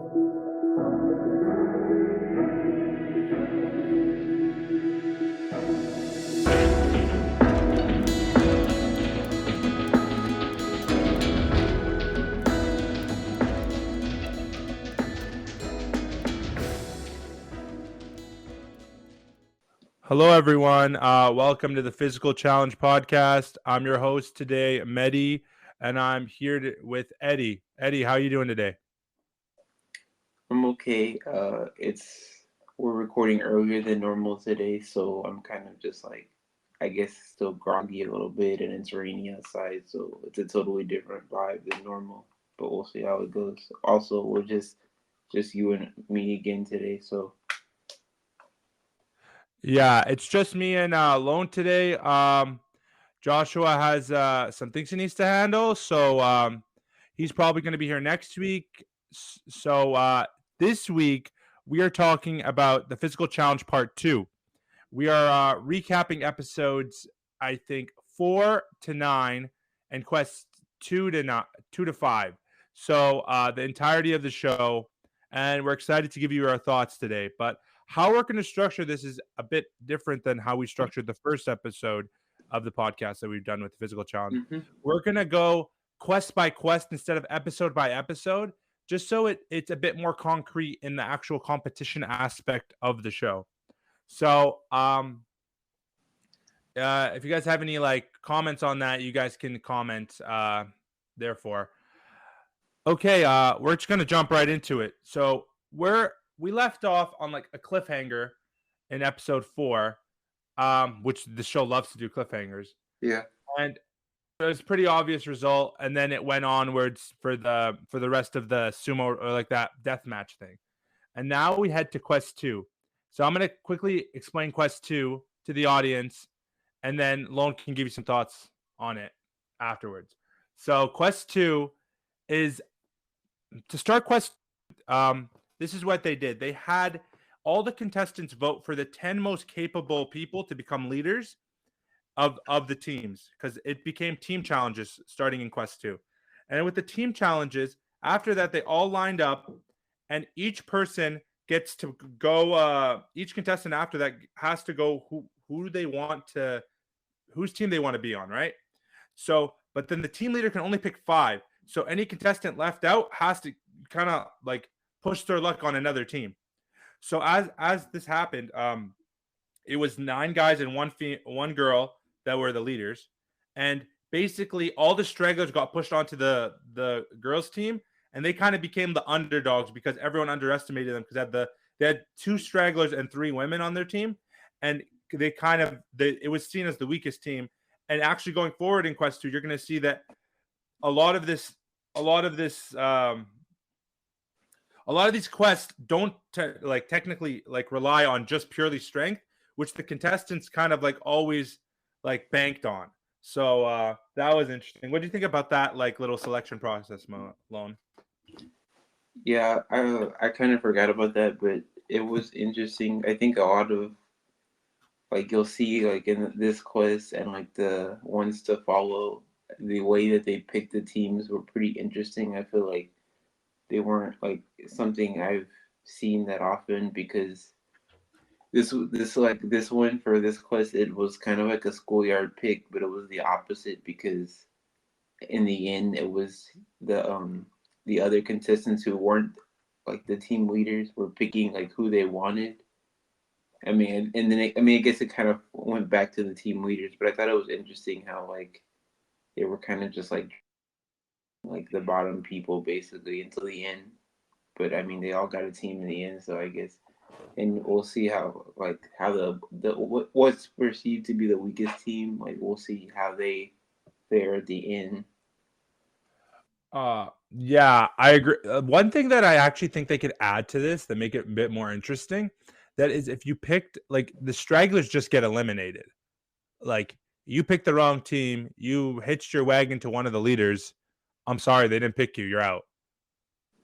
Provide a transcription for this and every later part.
Hello, everyone. Welcome to the Physical Challenge Podcast. I'm your host today, Mehdi, and I'm here with Eddie. Eddie, how are you doing today? I'm okay. We're recording earlier than normal today, so I'm kind of just like, I guess, still groggy a little bit, and it's rainy outside, so it's a totally different vibe than normal. But we'll see how it goes. Also, we're just you and me again today, so Yeah, it's just me and Lone today. Joshua has some things he needs to handle, so he's probably going to be here next week. So this week we are talking about the Physical Challenge Part 2. We are recapping episodes, I think, 4 to 9 and quest 2 to 5. So the entirety of the show, and we're excited to give you our thoughts today. But how we're going to structure this is a bit different than how we structured the first episode of the podcast that we've done with the Physical Challenge. mm-hmm. We're going to go quest by quest instead of episode by episode, just so it's a bit more concrete in the actual competition aspect of the show. So, if you guys have any like comments on that, you guys can comment. Therefore, okay. We're just gonna jump right into it. So we left off on like a cliffhanger in episode 4, which the show loves to do cliffhangers, Yeah. and it was a pretty obvious result. And then it went onwards for the rest of the sumo or like that death match thing. And now we head to quest 2. So I'm gonna quickly explain quest 2 to the audience, and then Lone can give you some thoughts on it afterwards. So quest 2 is to start quest. This is what they did. They had all the contestants vote for the 10 most capable people to become leaders of the teams, because it became team challenges starting in quest 2. And with the team challenges, after that, they all lined up, and each person gets to go. Each contestant after that has to go who they want to, whose team they want to be on, right? So, but then the team leader can only pick 5. So any contestant left out has to kind of like push their luck on another team. So as this happened, it was 9 guys and one girl that were the leaders, and basically all the stragglers got pushed onto the girls team, and they kind of became the underdogs because everyone underestimated them, because they had 2 stragglers and 3 women on their team, and it was seen as the weakest team. And actually going forward in quest 2, you're going to see that a lot of these quests don't technically like rely on just purely strength, which the contestants kind of like always like banked on. So that was interesting. What do you think about that like little selection process, Lone? Yeah, I kind of forgot about that, but it was interesting. I think a lot of like you'll see like in this quest and like the ones to follow, the way that they picked the teams were pretty interesting. I feel like they weren't like something I've seen that often, because this one for this quest, it was kind of like a schoolyard pick, but it was the opposite, because in the end it was the other contestants who weren't like the team leaders were picking like who they wanted. I mean, and then I guess it kind of went back to the team leaders, but I thought it was interesting how like they were kind of just like the bottom people basically until the end. But I mean, they all got a team in the end, so I guess, and we'll see how what's perceived to be the weakest team. Like we'll see how they fare at the end. Yeah, I agree. One thing that I actually think they could add to this that make it a bit more interesting, that is if you picked like the stragglers just get eliminated. Like you picked the wrong team, you hitched your wagon to one of the leaders. I'm sorry, they didn't pick you. You're out.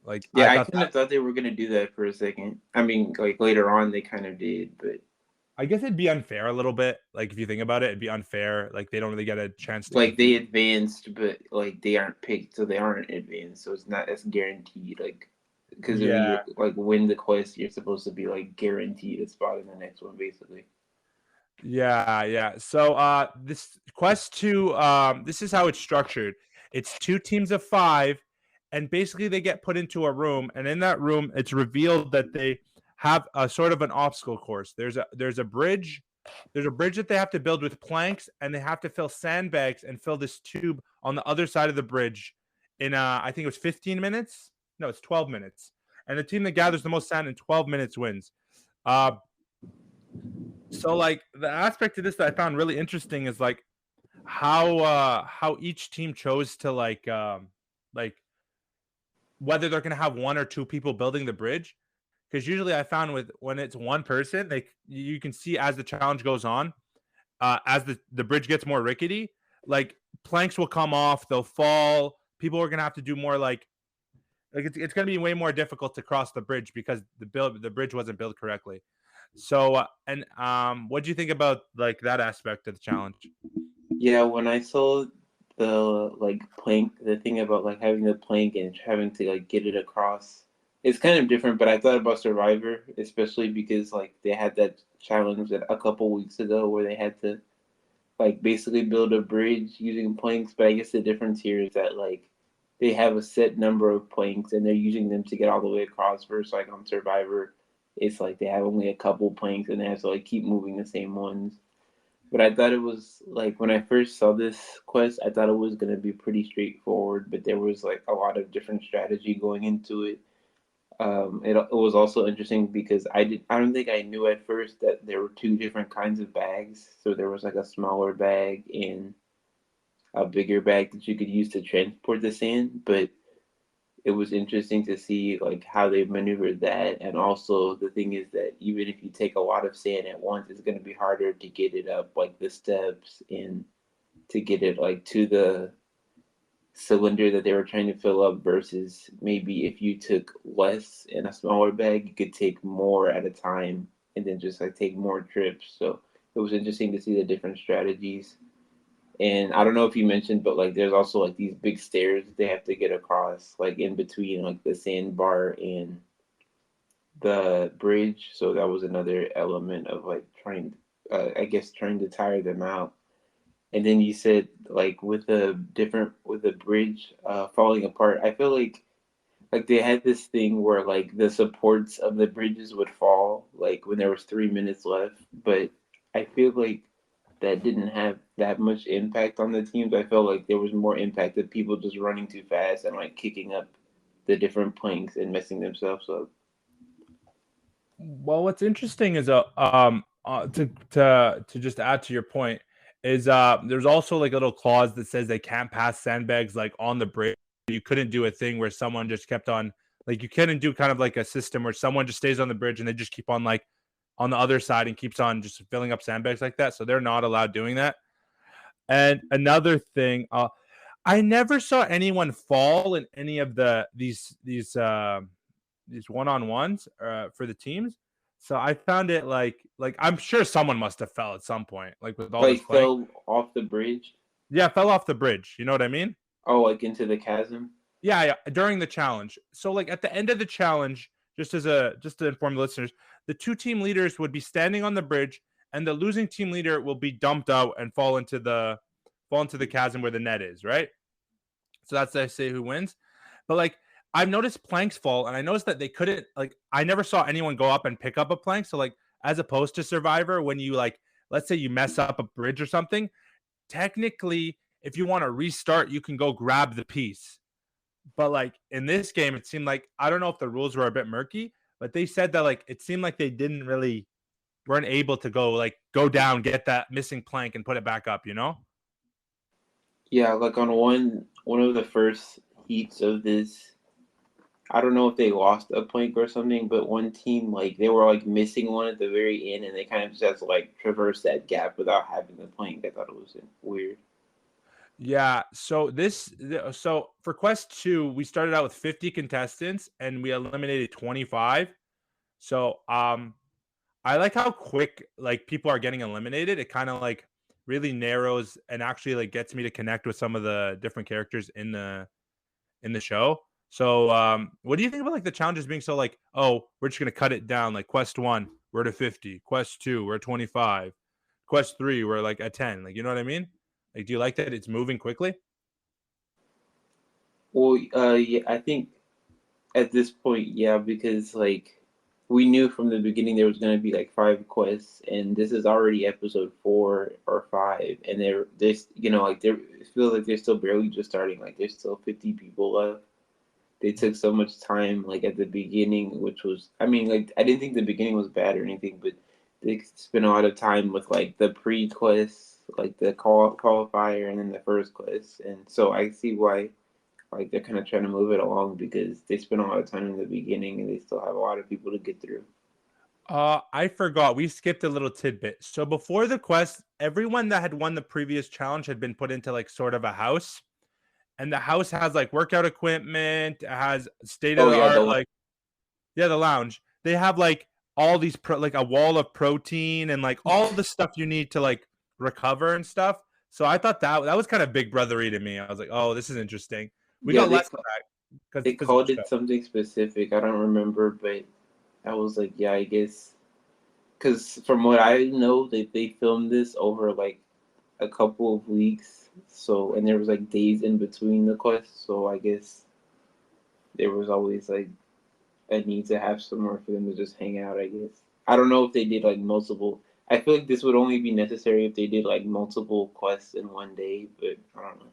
Like I Yeah, I thought kind of thought they were gonna do that for a second. I mean, like later on they kind of did, but I guess it'd be unfair a little bit. Like if you think about it, it'd be unfair. Like they don't really get a chance to like they compete. advanced, but like they aren't picked, so they aren't advanced, so it's not as guaranteed. Like because if Yeah, you like win the quest, you're supposed to be like guaranteed a spot in the next one, basically. yeah. So this quest 2, this is how it's structured. It's 2 teams of 5, and basically they get put into a room, and in that room it's revealed that they have a sort of an obstacle course. There's a bridge. There's a bridge that they have to build with planks, and they have to fill sandbags and fill this tube on the other side of the bridge in I think it was 15 minutes. No, it's 12 minutes. And the team that gathers the most sand in 12 minutes wins. Uh, so like the aspect of this that I found really interesting is like how each team chose to like whether they're gonna have 1 or 2 people building the bridge. Because usually I found with when it's one person, you can see as the challenge goes on, as the bridge gets more rickety, like planks will come off, they'll fall. People are gonna have to do more like it's gonna be way more difficult to cross the bridge because the bridge wasn't built correctly. So and what do you think about like that aspect of the challenge? Yeah, when I saw the like plank, the thing about like having the plank and having to like get it across, it's kind of different. But I thought about Survivor, especially because like they had that challenge a couple weeks ago where they had to like basically build a bridge using planks. But I guess the difference here is that like they have a set number of planks and they're using them to get all the way across. Versus like on Survivor, it's like they have only a couple planks and they have to like keep moving the same ones. But I thought it was like when I first saw this quest, I thought it was gonna be pretty straightforward, but there was like a lot of different strategy going into it. It was also interesting because I don't think I knew at first that there were 2 different kinds of bags. So there was like a smaller bag and a bigger bag that you could use to transport the sand. But it was interesting to see like how they maneuvered that, and also the thing is that even if you take a lot of sand at once, it's going to be harder to get it up like the steps and to get it like to the cylinder that they were trying to fill up, versus maybe if you took less in a smaller bag, you could take more at a time and then just like take more trips. So it was interesting to see the different strategies. And I don't know if you mentioned, but like there's also like these big stairs that they have to get across, like in between like the sandbar and the bridge. So that was another element of like trying, I guess, trying to tire them out. And then you said like with the bridge falling apart. I feel like they had this thing where like the supports of the bridges would fall like when there was 3 minutes left, but I feel like that didn't have that much impact on the teams. I felt like there was more impact of people just running too fast and like kicking up the different planks and messing themselves up. Well, what's interesting is to just add to your point is there's also like a little clause that says they can't pass sandbags like on the bridge. You couldn't do a thing where someone just kept on like you couldn't do kind of like a system where someone just stays on the bridge and they just keep on like on the other side and keeps on just filling up sandbags like that. So they're not allowed doing that. And another thing, I never saw anyone fall in any of these one-on-ones for the teams. So I found it like I'm sure someone must have fell at some point, like with all this Like playing. fell off the bridge. Yeah, fell off the bridge. You know what I mean? Oh, like into the chasm. Yeah, yeah. During the challenge. So like at the end of the challenge, just to inform the listeners, the 2 team leaders would be standing on the bridge, and the losing team leader will be dumped out and fall into the chasm where the net is, right? So that's I say who wins. But like I've noticed planks fall, and I noticed that they couldn't like I never saw anyone go up and pick up a plank. So like as opposed to Survivor, when you like let's say you mess up a bridge or something, technically if you want to restart, you can go grab the piece. But like in this game, it seemed like I don't know if the rules were a bit murky, but they said that like it seemed like they didn't really weren't able to go down, get that missing plank and put it back up, you know? Yeah, like on one of the first heats of this, I don't know if they lost a plank or something, but one team like they were like missing one at the very end, and they kind of just had to like traverse that gap without having the plank. I thought it was weird. Yeah. So for Quest 2, we started out with 50 contestants and we eliminated 25. So I like how quick like people are getting eliminated. It kind of like really narrows and actually like gets me to connect with some of the different characters in the show. So, what do you think about like the challenges being so like, oh, we're just gonna cut it down. Like quest 1, we're to 50. Quest 2, we're 25. Quest 3, we're like at 10. Like, you know what I mean? Like, do you like that it's moving quickly? Well, yeah, I think at this point, yeah, because like we knew from the beginning there was gonna be like 5 quests, and this is already episode 4 or 5, and there's like they feel like they're still barely just starting. Like there's still 50 people left. They took so much time like at the beginning, which was I mean like I didn't think the beginning was bad or anything, but they spent a lot of time with like the pre-quests, like the qualifier, and then the first quest, and so I see why like they're kind of trying to move it along because they spent a lot of time in the beginning and they still have a lot of people to get through. I forgot. We skipped a little tidbit. So before the quest, everyone that had won the previous challenge had been put into like sort of a house, and the house has like workout equipment, it has state of Oh the yeah, art, like yeah, the lounge. They have like all these like a wall of protein and like all the stuff you need to like recover and stuff. So I thought that was kind of big brothery to me. I was like, oh, this is interesting. We yeah got less of that because they because of the called show. it something specific. I don't remember, but I was like, yeah, I guess because from what I know, they filmed this over like a couple of weeks. So and there was like days in between the quests. So I guess there was always like a need to have somewhere for them to just hang out. I guess I don't know if they did like multiple. I feel like this would only be necessary if they did like multiple quests in one day, but I don't know.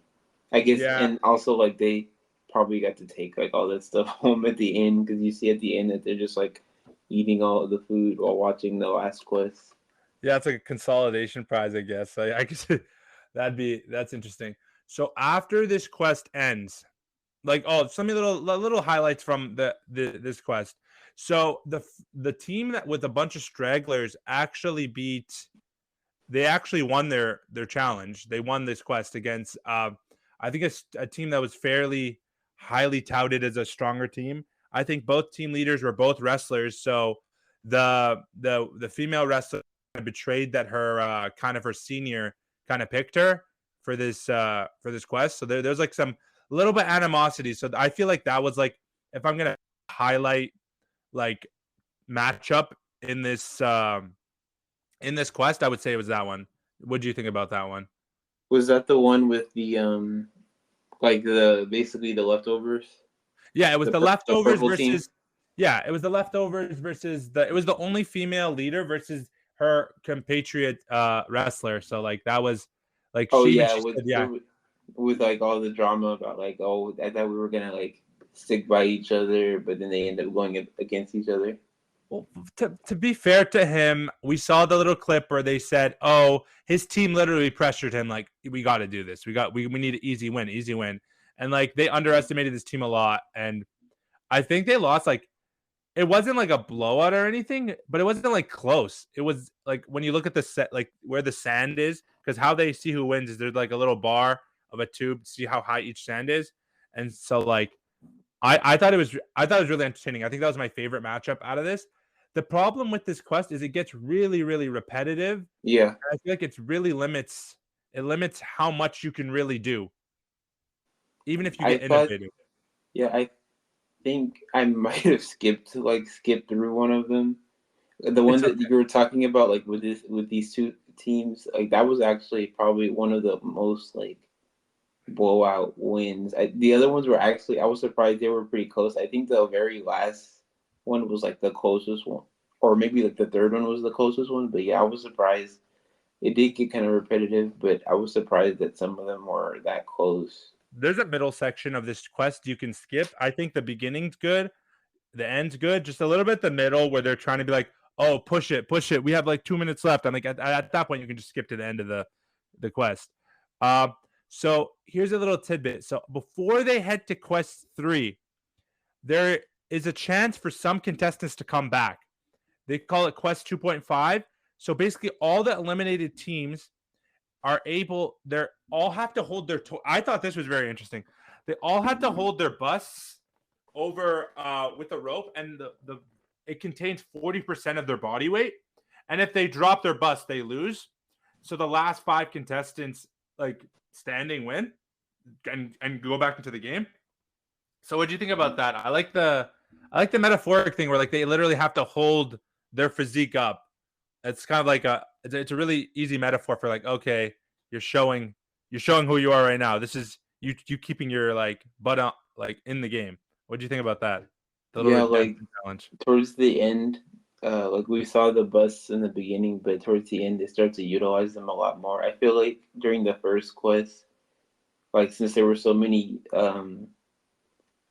I guess, Yeah, and also like they probably got to take like all that stuff home at the end because you see at the end that they're just like eating all of the food while watching the last quest. yeah, it's like a consolidation prize, I guess. I guess that's interesting. So after this quest ends, like some little highlights from the this quest. So the team that with a bunch of stragglers actually beat they actually won their challenge. They won this quest against I think it's a team that was fairly highly touted as a stronger team. I think both team leaders were both wrestlers, so the female wrestler betrayed that her kind of her senior kind of picked her for this quest. So there's like some little bit animosity. So I feel like that was like if I'm gonna highlight like matchup in this quest, I would say it was that one. What do you think about that one? Was that the one with the like the basically the leftovers, Yeah, it was the the leftovers purple team? versus yeah, it was the leftovers versus the it was the only female leader versus her compatriot wrestler. So like that was like Oh yeah, she said yeah. with like all the drama about like oh I thought we were gonna like stick by each other, but then they end up going against each other. Well, to be fair to him, we saw the little clip where they said, "Oh, his team literally pressured him like we got to do this. We need an easy win." And like they underestimated this team a lot and I think they lost like it wasn't like a blowout or anything, but it wasn't like close. It was like when you look at the set, like where the sand is, because how they see who wins is there's like a little bar of a tube to see how high each sand is, and so like I thought it was really entertaining. I think that was my favorite matchup out of this. The problem with this quest is it gets really repetitive. And Yeah, I feel like it limits how much you can really do, even if you I get thought innovative. yeah I think I might have skipped through one of them. The one It's that okay. you were talking about, like with these two teams, like that was actually probably one of the most like blowout wins. The other ones were actually I was surprised they were pretty close. I think the very last one was like the closest one, or maybe like the third one was the closest one. But yeah, I was surprised. It did get kind of repetitive, but I was surprised that some of them were that close. There's a middle section of this quest you can skip. I think the beginning's good, the end's good, just a little bit the middle where they're trying to be like, oh, push it. We have like 2 minutes left. I'm like, at that point, you can just skip to the end of the quest. Uh, so here's a little tidbit. So before they head to quest 3, there is a chance for some contestants to come back. They call it quest 2.5. So basically, all the eliminated teams are able. They're all have to hold their. I thought this was very interesting. They all have to hold their busts over with a rope, and the it contains 40% of their body weight. And if they drop their bust, they lose. So the last 5 contestants like standing win and go back into the game. So what do you think about that? I like the metaphoric thing where like they literally have to hold their physique up. It's kind of like it's a really easy metaphor for like, okay, you're showing who you are right now. This is you keeping your like butt up like in the game. What do you think about that? The little Yeah, like redemption challenge. towards the end, like we saw the busts in the beginning, but towards the end they start to utilize them a lot more. I feel like during the first quest, like since there were so many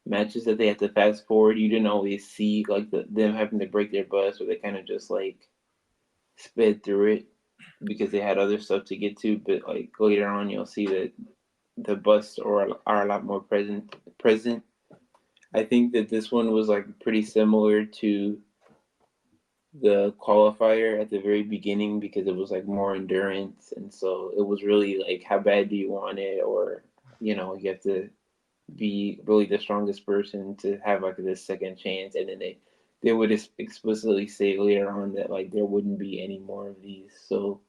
matches that they had to fast forward, you didn't always see like them having to break their bus, or they kind of just like sped through it because they had other stuff to get to. But like later on, you'll see that the busts are a lot more present. I think that this one was like pretty similar to the qualifier at the very beginning because it was like more endurance, and so it was really like how bad do you want it, or you have to be really the strongest person to have like this second chance. And then they would explicitly say later on that like there wouldn't be any more of these. So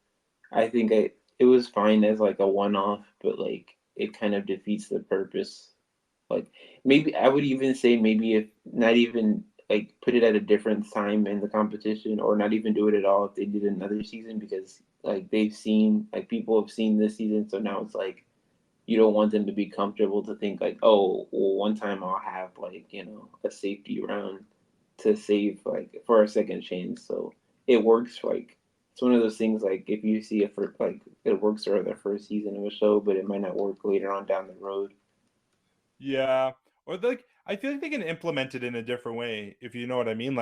I think it was fine as like a one-off, but like it kind of defeats the purpose. Like maybe I would even say maybe if not even like put it at a different time in the competition, or not even do it at all if they did another season, because like they've seen, like people have seen this season, so now it's like you don't want them to be comfortable to think like, oh, well, one time I'll have like a safety round to save like for a second chance. So it works. Like it's one of those things, like if you see it for like it works for the first season of a show, but it might not work later on down the road. Yeah. Or like I feel like they can implement it in a different way, if you know what I mean.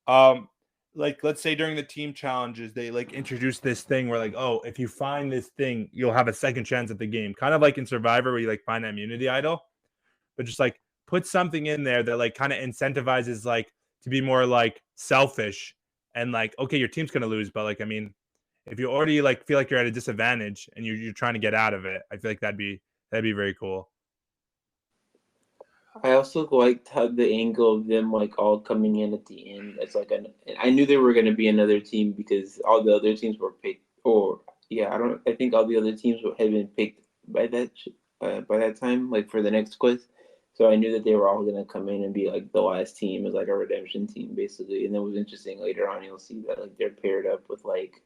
Um like let's say during the team challenges they like introduce this thing where like, oh, if you find this thing, you'll have a second chance at the game. Kind of like in Survivor where you like find that immunity idol, but just like put something in there that like kind of incentivizes like to be more like selfish and like, okay, your team's gonna lose, but like I mean, if you already like feel like you're at a disadvantage and you're trying to get out of it, I feel like that'd be very cool. I also liked how the angle of them like all coming in at the end. It's like I knew there were going to be another team because all the other teams were picked. Or yeah, I don't. I think all the other teams had been picked by that time, like for the next quest. So I knew that they were all going to come in and be like the last team as like a redemption team basically. And then it was interesting later on. You'll see that like they're paired up with like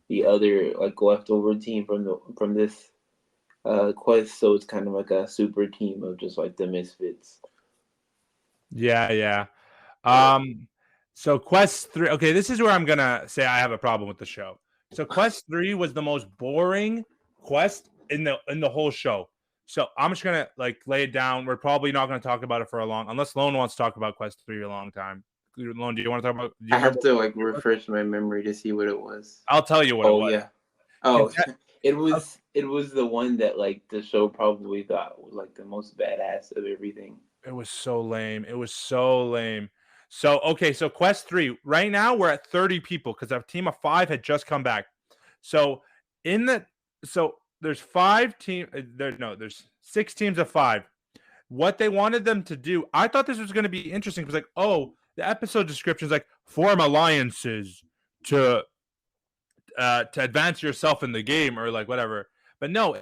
the other like leftover team from this quest. So it's kind of like a super team of just like the misfits. Yeah, yeah. Um, so Quest 3, okay, this is where I'm gonna say I have a problem with the show. So Quest 3 was the most boring quest in the whole show. So I'm just gonna like lay it down. We're probably not gonna talk about it for a long, unless Lone wants to talk about Quest 3 a long time. Lone, do you want to talk about? Do you I have remember to what like it was? refresh my memory to see what it was. I'll tell you what it Oh was. yeah. Oh, Conte- it was the one that like the show probably thought was like the most badass of everything. It was so lame. It was so lame. So okay, so Quest 3. Right now we're at 30 people because our team of 5 had just come back. So in the so there's 5 team there no, there's 6 teams of 5. What they wanted them to do, I thought this was going to be interesting because like, oh, the episode description is like form alliances to to advance yourself in the game or like whatever. But no,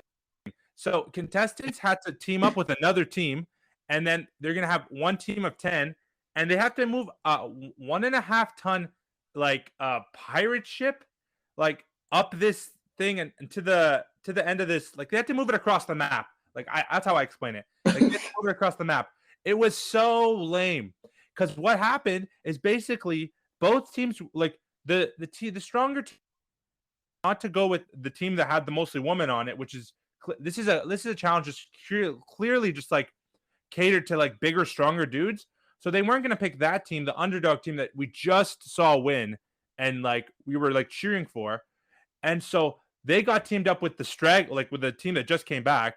so contestants had to team up with another team, and then they're gonna have one team of 10, and they have to move a 1.5 ton like pirate ship like up this thing and to the end of this. Like they had to move it across the map. Like that's how I explain it. Like they had to move it across the map. It was so lame because what happened is basically both teams like the stronger team not to go with the team that had the mostly women on it, which is this is a challenge just clearly just like catered to like bigger, stronger dudes. So they weren't going to pick that team, the underdog team that we just saw win, and like we were like cheering for. And so they got teamed up with the like with the team that just came back,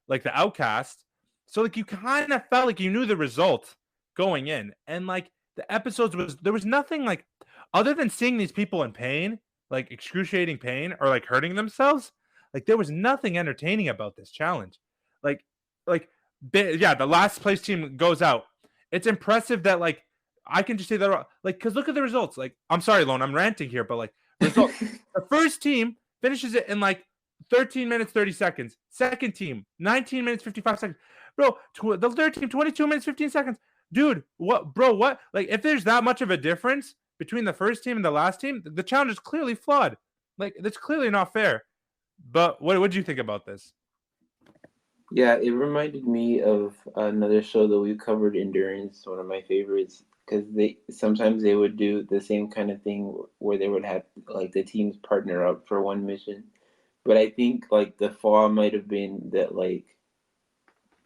like the Outcast. So like you kind of felt like you knew the result going in, and like the episodes was there was nothing like other than seeing these people in pain, like excruciating pain or like hurting themselves. Like there was nothing entertaining about this challenge. Like like yeah, the last place team goes out. It's impressive that like I can just say that like because look at the results. Like I'm sorry, Lone, I'm ranting here, but like results. The first team finishes it in like 13 minutes 30 seconds. Second team 19 minutes 55 seconds. bro. The third team, 22 minutes, 15 seconds, dude. What, bro? What? Like, if there's that much of a difference between the first team and the last team, the challenge is clearly flawed. Like, that's clearly not fair. But what do you think about this? Yeah, it reminded me of another show that we covered, Endurance, one of my favorites, because they would do the same kind of thing where they would have like the teams partner up for one mission. But I think like the flaw might have been that like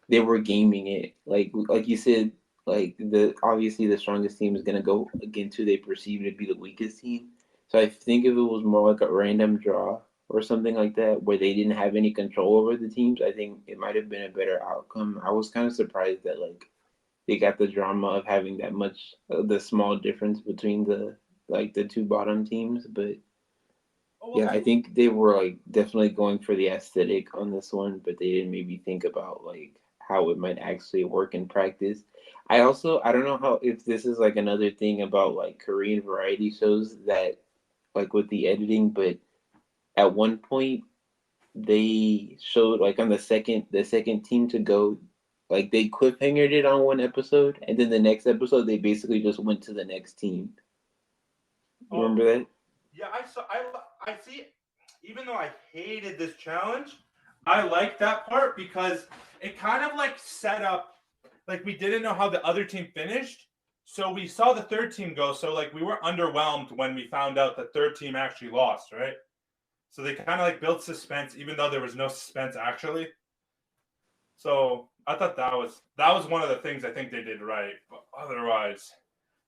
they were gaming it. Like you said, like the obviously the strongest team is gonna go against who they perceive to be the weakest team. So I think if it was more like a random draw or something like that, where they didn't have any control over the teams, I think it might have been a better outcome. I was kind of surprised that like they got the drama of having that much the small difference between the two bottom teams, but yeah, I think they were like definitely going for the aesthetic on this one, but they didn't maybe think about like how it might actually work in practice. I don't know how if this is like another thing about like Korean variety shows that like with the editing, but at one point they showed like on the second team to go, like they cliffhangered it on one episode, and then the next episode they basically just went to the next team. You Oh, remember that? yeah, I saw. I see. Even though I hated this challenge, I liked that part because it kind of like set up, like we didn't know how the other team finished, so we saw the third team go. So like we were underwhelmed when we found out the third team actually lost, right? So they kind of like built suspense, even though there was no suspense actually. So I thought that was one of the things I think they did right. But otherwise,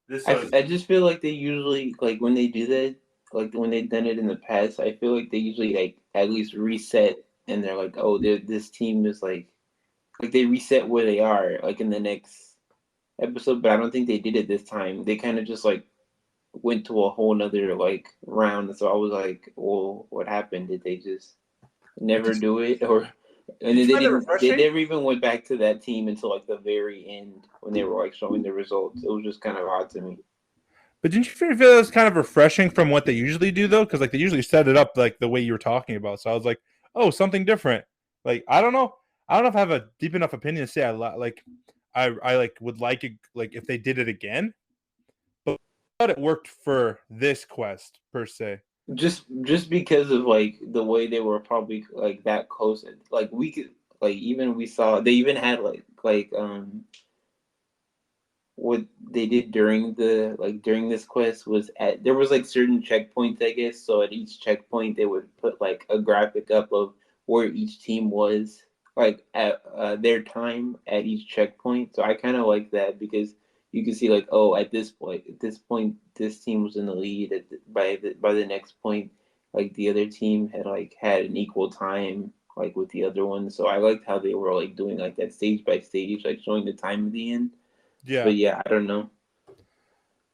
this was I just feel like they usually like when they do that, like when they've done it in the past. I feel like they usually like at least reset, and they're like, oh, this team is like they reset where they are like in the next episode. But I don't think they did it this time. They kind of just like went to a whole nother like round. So I was like, well, what happened? Did they just never did, do it, or and did then you they find it didn't they refreshing? never even went back to that team until like the very end when they were like showing the results. It was just kind of odd to me. But didn't you feel it was kind of refreshing from what they usually do though? Because like they usually set it up like the way you were talking about. So I was like, oh, something different. Like I don't know. I don't know if I have a deep enough opinion to say like I like would like it like if they did it again. But I thought it worked for this quest per se. Just because of like the way they were probably like that close, like we could like even we saw they even had like what they did during the like during this quest was at there was like certain checkpoints, I guess. So at each checkpoint they would put like a graphic up of where each team was like at their time at each checkpoint. So I kind of like that because you can see like, oh, at this point this team was in the lead. By the next point, like the other team had like had an equal time like with the other one. So I liked how they were like doing like that stage by stage, like showing the time at the end. Yeah. But yeah, I don't know.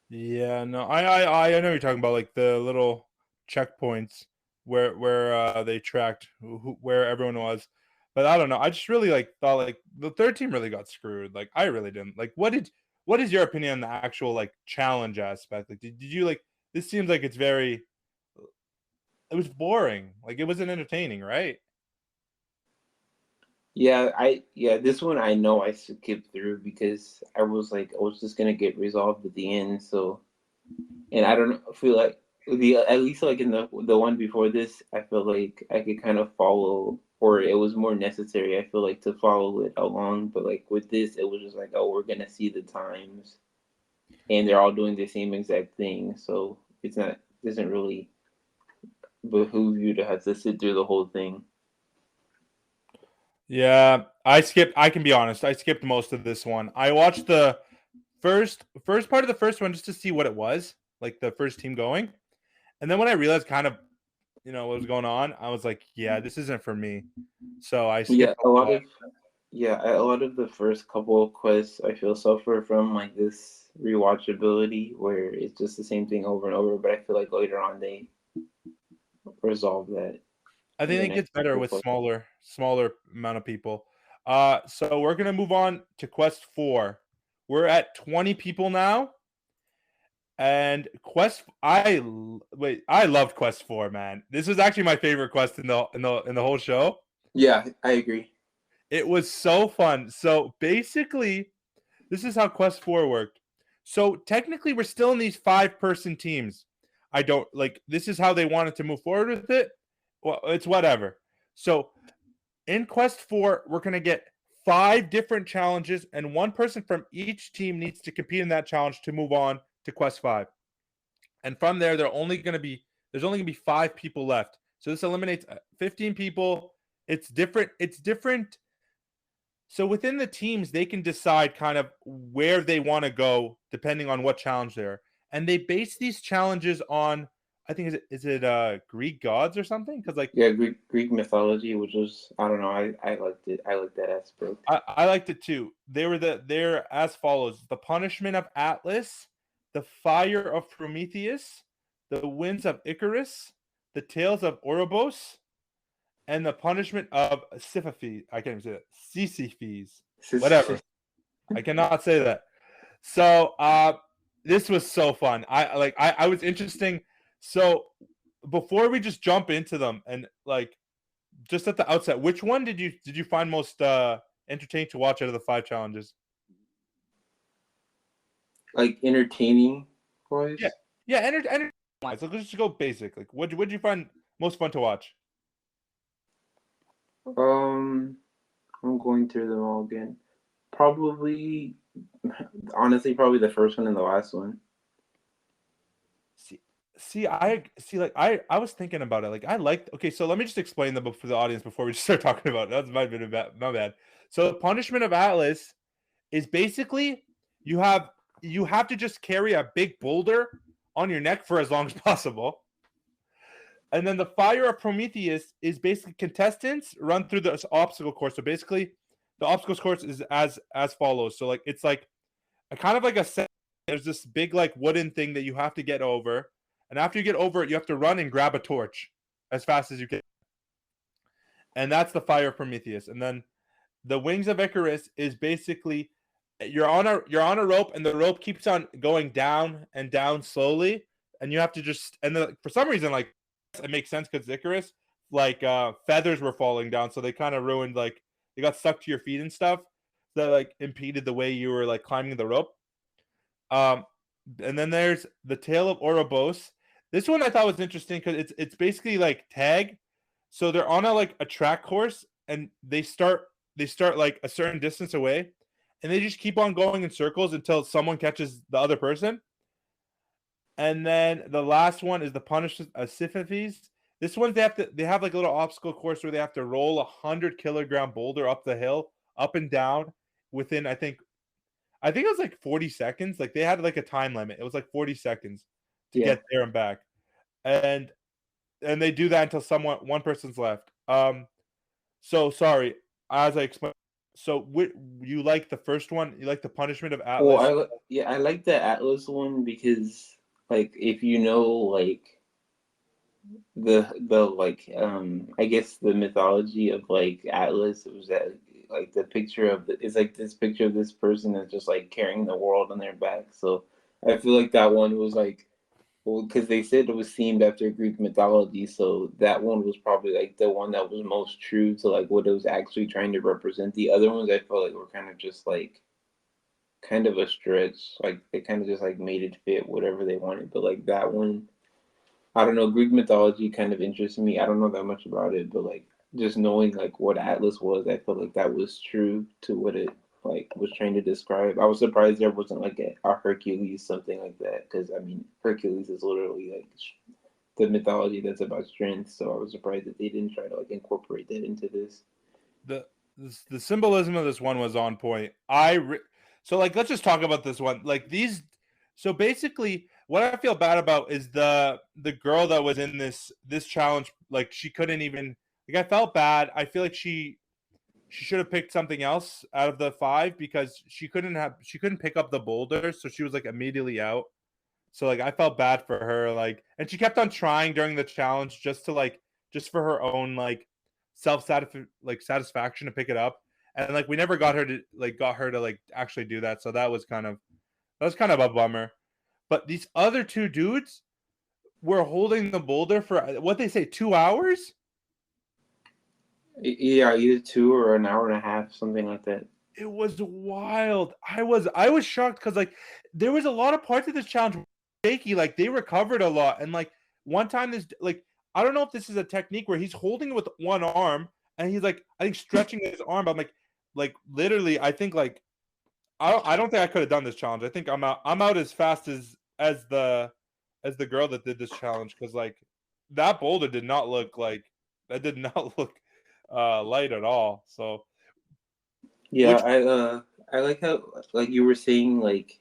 Yeah, no, I know what you're talking about, like the little checkpoints where they tracked where everyone was, but I don't know. I just really like thought like the third team really got screwed. Like I really didn't. Like, what is your opinion on the actual like challenge aspect? Like, did you like this? Seems like it's very. It was boring. Like it wasn't entertaining, right? Yeah, this one I know I skipped through because I was just gonna get resolved at the end. So, and I don't feel like the at least like in the one before this, I feel like I could kind of follow, or it was more necessary. I feel like to follow it along. But like with this, it was just like, oh, we're gonna see the times, and they're all doing the same exact thing. So it's not doesn't really behoove you to have to sit through the whole thing. Yeah, I skipped. I can be honest. I skipped most of this one. I watched the first part of the first one just to see what it was, like the first team going. And then when I realized kind of, what was going on, I was like, yeah, this isn't for me. So I Yeah, skipped a lot. a lot of the first couple of quests I feel suffer from like this rewatchability where it's just the same thing over and over, but I feel like later on they resolve that I in think the it next gets better couple of with quests. smaller amount of people. So we're gonna move on to quest 4. We're at 20 people now. And wait, I loved quest 4, man. This was actually my favorite quest in the whole show. Yeah, I agree. It was so fun. So basically, this is how Quest 4 worked. So technically, we're still in these 5-person teams. I don't like this is how they wanted to move forward with it. Well, it's whatever. So in Quest 4, we're going to get 5 different challenges, and one person from each team needs to compete in that challenge to move on to Quest 5. And from there, there's only going to be 5 people left. So this eliminates 15 people. It's different. It's different. So within the teams, they can decide kind of where they want to go depending on what challenge they're. And they base these challenges on, I think is it Greek gods or something? Because like Yeah, Greek mythology, which was, I don't know, I liked it. I liked that aspect. I liked it too. They're as follows: the punishment of Atlas, the fire of Prometheus, the winds of Icarus, the tails of Ouroboros, and the punishment of Sisyphus. I can't even say that. Sisyphus. Whatever. I cannot say that. So this was so fun. I was interesting. So before we just jump into them and like just at the outset, which one did you find most entertaining to watch out of the 5 challenges? Like entertaining wise? Yeah. Yeah, enter wise. So let's just go basic. Like what'd you find most fun to watch? I'm going through them all again. Probably, honestly, probably the first one and the last one. I was thinking about it. Like I liked. Okay, so let me just explain them for the audience before we just start talking about it. That might have been my bad. So the punishment of Atlas is basically you have to just carry a big boulder on your neck for as long as possible. And then the fire of Prometheus is basically contestants run through this obstacle course. So basically, the obstacles course is as follows. So like it's like a kind of like a set. There's this big like wooden thing that you have to get over, and after you get over it, you have to run and grab a torch as fast as you can. And that's the fire of Prometheus. And then the wings of Icarus is basically you're on a rope, and the rope keeps on going down and down slowly, and you have to just for some reason like it makes sense because Icarus like feathers were falling down, so they kind of ruined like they got stuck to your feet and stuff that like impeded the way you were like climbing the rope. And then there's the Tail of Ouroboros. This one I thought was interesting because it's basically like tag. So they're on a track course, and they start like a certain distance away, and they just keep on going in circles until someone catches the other person. And then the last one is the punishment of Sisyphus. This one they have like a little obstacle course where they have to roll 100-kilogram boulder up the hill, up and down, within I think it was like 40 seconds. Like they had like a time limit. It was like 40 seconds to get there and back. And they do that until one person's left. So sorry, as I explained. So you like the first one? You like the punishment of Atlas? Well, I like the Atlas one because like if you know like the like I guess the mythology of like Atlas, it was that like the picture of it's like this picture of this person that's just like carrying the world on their back. So I feel like that one was like, well, because they said it was themed after Greek mythology, so that one was probably like the one that was most true to like what it was actually trying to represent. The other ones I felt like were kind of just like kind of a stretch. Like they kind of just like made it fit whatever they wanted. But like that one, I don't know. Greek mythology kind of interests me. I don't know that much about it, but like just knowing like what Atlas was, I felt like that was true to what it like was trying to describe. I was surprised there wasn't like a Hercules, something like that, because I mean Hercules is literally like the mythology that's about strength. So I was surprised that they didn't try to like incorporate that into this. The symbolism of this one was on point. So like let's just talk about this one. Like these. So basically, what I feel bad about is the girl that was in this challenge. Like she couldn't even like I felt bad. I feel like she should have picked something else out of the 5 because she couldn't pick up the boulder, so she was like immediately out. So like I felt bad for her, like, and she kept on trying during the challenge just for her own like satisfaction to pick it up, and like we never got her to like actually do that. So that was kind of a bummer. But these other 2 dudes were holding the boulder for what they say 2 hours. Yeah, either 2 or an hour and a half, something like that. It was wild. I was shocked because like there was a lot of parts of this challenge shaky. Like they recovered a lot, and like one time this like I don't know if this is a technique where he's holding it with one arm and he's like I think stretching his arm. But I'm like literally I think like I don't think I could have done this challenge. I think I'm out as fast as the girl that did this challenge because like that boulder did not look like that did not look light at all. So Yeah, which I like how like you were saying like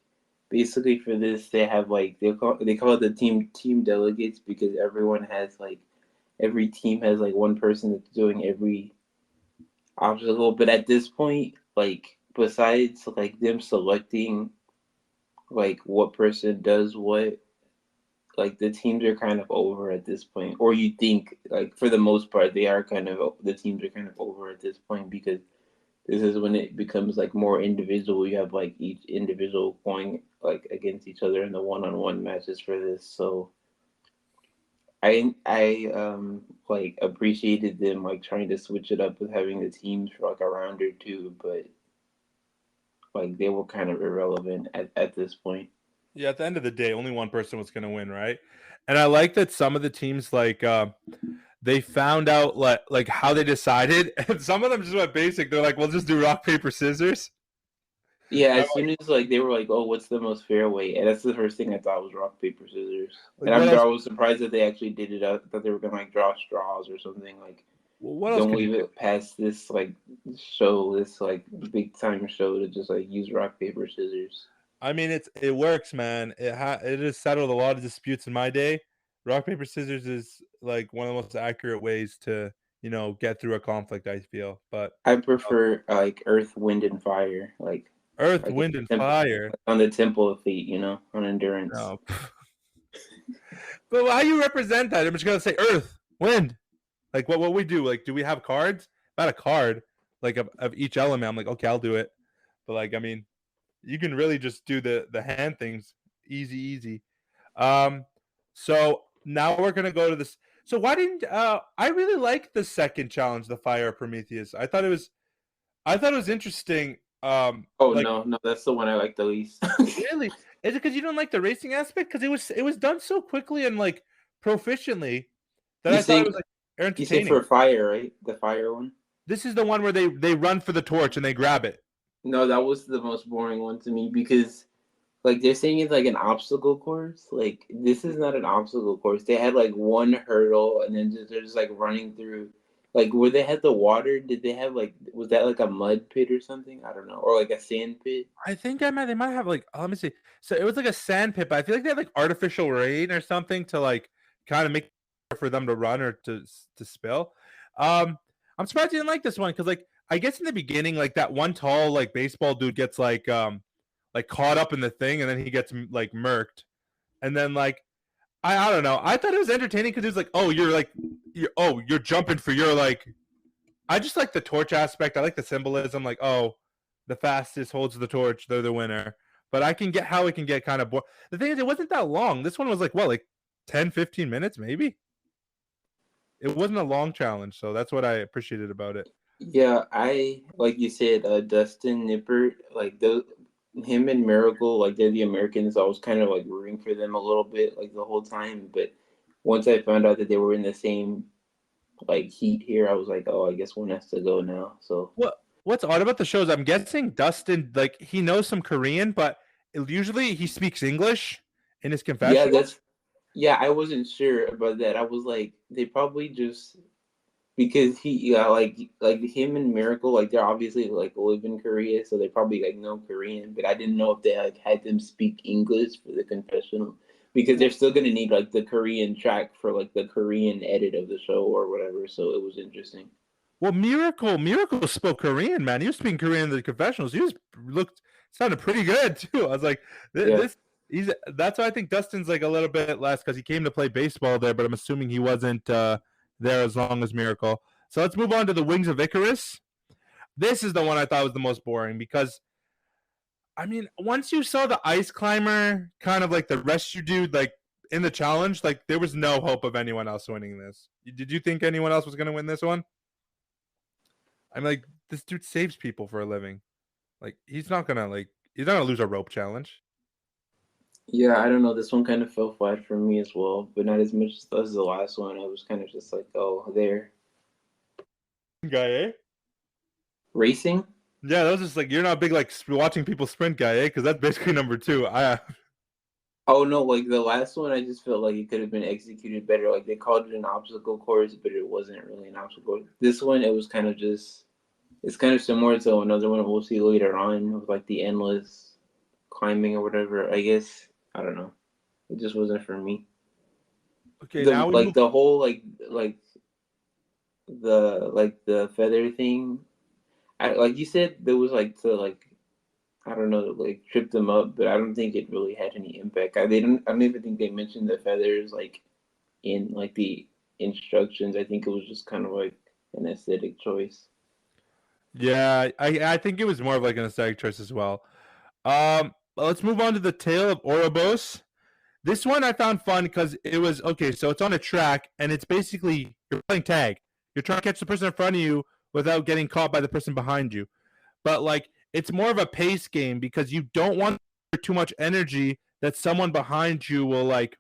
basically for this they have like they call it the team delegates because everyone has like every team has like one person that's doing every obstacle. But at this point, like besides like them selecting like what person does what, like the teams are kind of over at this point. Or you think like for the most part they are kind of the teams are kind of over at this point because this is when it becomes like more individual. You have like each individual going like against each other in the one-on-one matches for this. So I like appreciated them like trying to switch it up with having the teams for like a round or two, but like they were kind of irrelevant at this point. yeah, at the end of the day, only one person was going to win, right? And I like that some of the teams like they found out like how they decided, and some of them just went basic. They're like, "We'll just do rock paper scissors." Yeah, I'm as soon as like they were like, "Oh, what's the most fair way?" And that's the first thing I thought was rock paper scissors. like, And what else? I was surprised that they actually did it. I thought they were gonna like draw straws or something. Like, What else don't could you leave do? it past this like show, this like big time show to just like use rock paper scissors. I mean, it works, man. It has settled a lot of disputes in my day. Rock paper scissors is like one of the most accurate ways to get through a conflict. I feel, but I prefer like Earth, Wind, and Fire, Earth, like Wind, and Fire. on the Temple of Fate, on endurance. No, but how you represent that? I'm just gonna say Earth, Wind. Like what we do? Like, do we have cards? Not a card, like of each element. I'm like, okay, I'll do it. But like, I mean, you can really just do the hand things, easy, easy. Um, so now we're gonna go to this. So why didn't I really like the second challenge, the Fire of Prometheus? I thought it was interesting. Oh Like no, no, that's the one I like the least. really, is it because you don't like the racing aspect? Because it was done so quickly and like proficiently that you I thought it say was like you say entertaining. for Fire, right? The Fire one. This is the one where they run for the torch and they grab it. No, that was the most boring one to me because like they're saying it's like an obstacle course. Like this is not an obstacle course. They had like one hurdle and then they're just like running through. Like where they had the water, did they have like was that like a mud pit or something? I don't know, or like a sand pit. I think they might have like let me see. So it was like a sand pit, but I feel like they had like artificial rain or something to like kind of make it for them to run or to spill. Um, I'm surprised you didn't like this one because like I guess in the beginning, like that one tall like baseball dude gets like caught up in the thing and then he gets like murked. And then like I don't know. I thought it was entertaining because it was like, oh, you're jumping for your like I just like the torch aspect. I like the symbolism, like, oh, the fastest holds the torch, they're the winner. But I can get how it can get kind of boring. The thing is, it wasn't that long. This one was like, what, like 10, 15 minutes, maybe? It wasn't a long challenge, so that's what I appreciated about it. Yeah, I like you said, Dustin Nippert, like him and Miracle, like they're the Americans. I was kind of like rooting for them a little bit, like the whole time. But once I found out that they were in the same like heat here, I was like, oh, I guess one has to go now. So What's odd about the show is I'm guessing Dustin, like, he knows some Korean, but usually he speaks English in his yeah, confessional. yeah, I wasn't sure about that. I was like, they probably just because yeah, like him and Miracle, like they're obviously like live in Korea, so they probably like know Korean. But I didn't know if they like had them speak English for the confessional because they're still gonna need like the Korean track for like the Korean edit of the show or whatever. So it was interesting. Well, Miracle spoke Korean, man. He was speaking Korean in the confessionals. He was looked sounded pretty good too. I was like, Yeah. this he's that's why I think Dustin's like a little bit less because he came to play baseball there, but I'm assuming he wasn't there as long as Miracle. So let's move on to the Wings of Icarus. This is the one I thought was the most boring because I mean, once you saw the ice climber, kind of like the rescue dude, like in the challenge, like there was no hope of anyone else winning this. Did you think anyone else was going to win this one? I'm like, this dude saves people for a living. Like, he's not gonna lose a rope challenge. Yeah, I don't know. This one kind of fell flat for me as well, but not as much as the last one. I was kind of just like, oh, there. Guy, eh? Racing? Yeah, that was just like you're not big like watching people sprint guy, eh? Because that's basically number two. Oh no, like the last one, I just felt like it could have been executed better. Like they called it an obstacle course, but it wasn't really an obstacle course. This one, it was kind of just, it's kind of similar to another one we'll see later on with like the endless climbing or whatever. I guess I don't know. It just wasn't for me. Okay, now we move. The whole the feather thing. I like you said there was like to like I don't know like trip them up, but I don't think it really had any impact. I don't even think they mentioned the feathers like in like the instructions. I think it was just kind of like an aesthetic choice. Yeah, I think it was more of like an aesthetic choice as well. Let's move on to the Tale of Orobos. This one I found fun because it was okay. So it's on a track, and it's basically you're playing tag. You're trying to catch the person in front of you without getting caught by the person behind you. But like it's more of a pace game because you don't want too much energy that someone behind you will like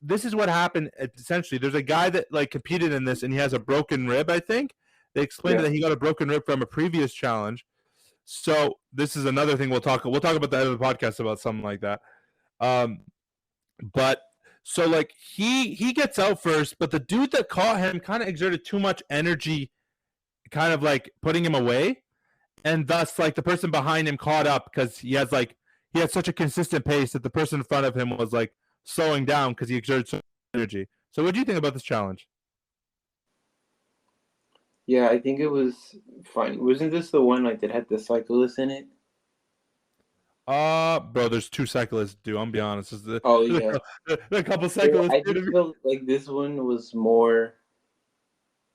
this is what happened essentially. There's a guy that like competed in this and he has a broken rib, I think. They explained Yeah, that he got a broken rib from a previous challenge. So this is another thing we'll talk about the end of the podcast about something like that. Um but so like he gets out first, but the dude that caught him kind of exerted too much energy, kind of like putting him away, and thus like the person behind him caught up because he had such a consistent pace that the person in front of him was like slowing down because he exerted so much energy. So what do you think about this challenge? yeah. I think it was fine. Wasn't this the one like that had the cyclist in it? Bro, there's two cyclists, dude. I'm be honest. Oh yeah. There's a couple Well, cyclists, I just dude. felt like this one was more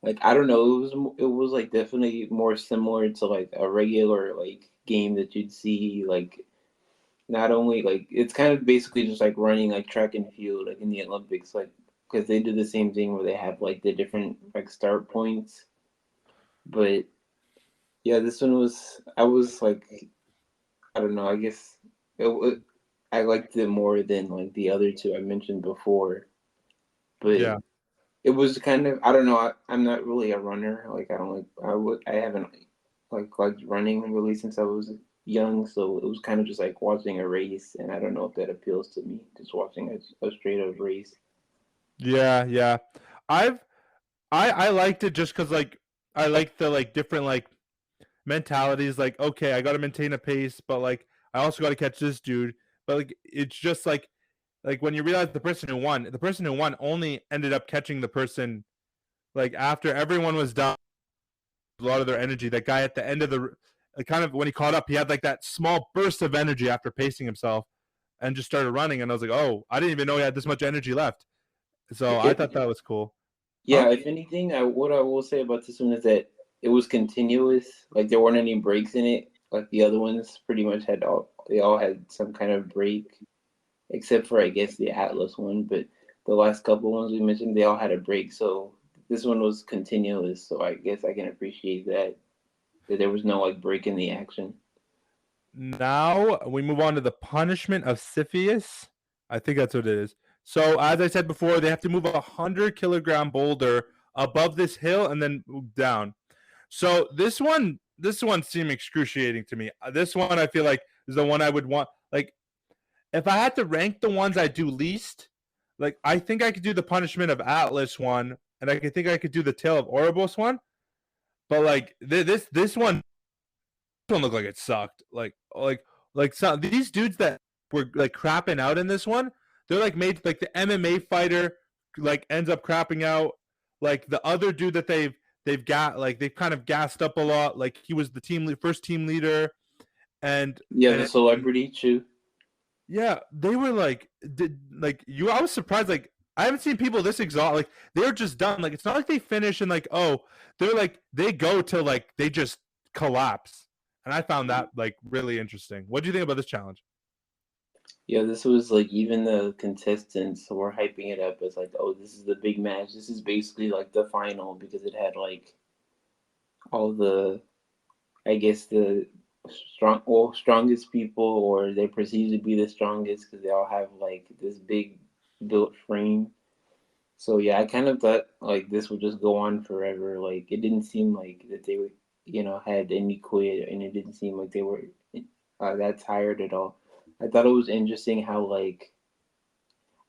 like I don't know. It was like definitely more similar to like a regular like game that you'd see like not only like it's kind of basically just like running like track and field like in the Olympics like because they do the same thing where they have like the different like start points. But yeah, this one was I was like I don't know. I guess I liked it more than like the other two I mentioned before. But Yeah. it was kind of I don't know. I'm not really a runner. Like I don't like I haven't liked running really since I was young. So it was kind of just like watching a race, and I don't know if that appeals to me. Just watching a straight up race. Yeah, yeah. I've I liked it just because like I like the like different like mentalities. Like, okay, I got to maintain a pace, but like I also got to catch this dude. But like it's just like when you realize the person who won only ended up catching the person like after everyone was done. A lot of their energy. That guy at the end of the kind of when he caught up, he had like that small burst of energy after pacing himself and just started running. And I was like, oh, I didn't even know he had this much energy left. So I thought It, that was cool. Huh? yeah, if anything, what I will say about this one is that it was continuous. Like there weren't any breaks in it. Like the other ones, pretty much they all had some kind of break, except for I guess the Atlas one. But the last couple ones we mentioned, they all had a break. So this one was continuous. So I guess I can appreciate that there was no like break in the action. Now we move on to the punishment of Siphius. I think that's what it is. So as I said before, they have to move a 100 kilogram boulder above this hill and then move down. So this one seemed excruciating to me. This one I feel like is the one I would want. Like if I had to rank the ones I do least, like I think I could do the punishment of Atlas one, and I could think I could do the Tale of Oribos one. But like this one looked like it sucked. Like some these dudes that were like crapping out in this one, they're like made like the MMA fighter like ends up crapping out. Like the other dude that they've got like they've kind of gassed up a lot. Like he was the first team leader, and Yeah, the and celebrity too. yeah, they were like did like you. I was surprised. Like I haven't seen people this exhausted. Like they're just done. Like it's not like they finish and like oh they're like they go to like they just collapse. And I found that like really interesting. What do you think about this challenge? Yeah, this was like even the contestants were hyping it up as like, oh, this is the big match. This is basically like the final because it had like all the, I guess the strongest people, or they perceive to be the strongest because they all have like this big built frame. So yeah, I kind of thought like this would just go on forever. Like it didn't seem like that they would, had any quit, and it didn't seem like they were that tired at all. I thought it was interesting how like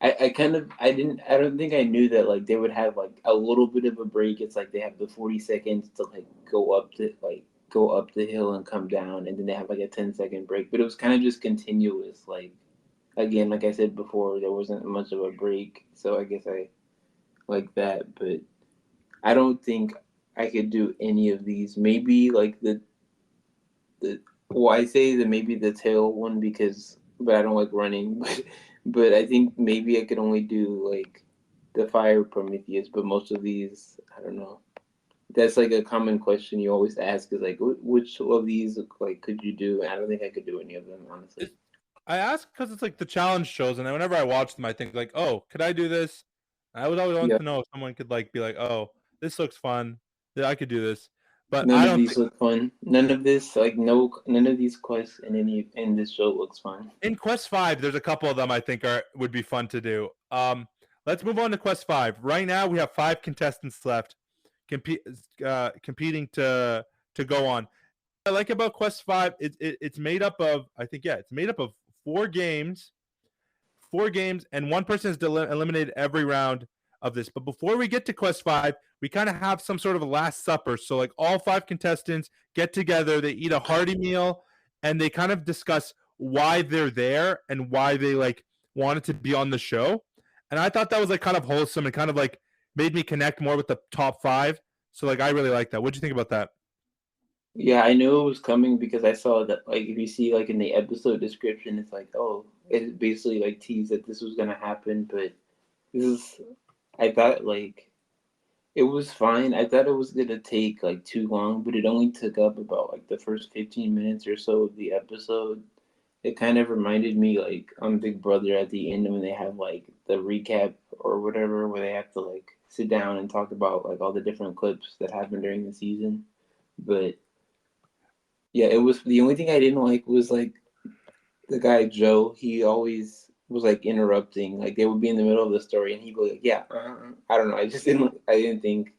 I don't think I knew that like they would have like a little bit of a break. It's like they have the 40 seconds to like go up the hill and come down, and then they have like a 10-second break. But it was kind of just continuous. Like again, like I said before, there wasn't much of a break, so I guess I like that. But I don't think I could do any of these. Maybe like the well, I say that maybe the tail one because, but I don't like running. But I think maybe I could only do like the fire Prometheus. But most of these, I don't know. That's like a common question you always ask is like, which of these like could you do? And I don't think I could do any of them honestly. I ask because it's like the challenge shows, and then whenever I watch them, I think like, oh, could I do this? I would always want Yeah, to know if someone could like be like, oh, this looks fun. Yeah, I could do this, but none I of don't these think look fun. None of this like no none of these quests in this show looks fun. in Quest 5, there's a couple of them I think would be fun to do. Let's move on to Quest 5. Right now, we have 5 contestants left, competing to go on. What I like about Quest 5, it's made up of it's made up of 4 games, and one person has eliminated every round of this. But before we get to Quest 5, we kind of have some sort of a last supper. So like all 5 contestants get together, they eat a hearty meal, and they kind of discuss why they're there and why they like wanted to be on the show. And I thought that was like kind of wholesome and kind of like made me connect more with the top 5. So like I really like that. What'd you think about that? Yeah, I knew it was coming because I saw that like if you see like in the episode description, it's like, oh, it basically like teased that this was gonna happen. But this is, I thought like it was fine. I thought it was gonna take like too long, but it only took up about like the first 15 minutes or so of the episode. It kind of reminded me like on Big Brother at the end when they have like the recap or whatever, where they have to like sit down and talk about like all the different clips that happened during the season. But yeah, it was the only thing I didn't like was like the guy Joe. He always was like interrupting. Like they would be in the middle of the story, and he'd be like, "Yeah, I don't know. I just didn't. I didn't think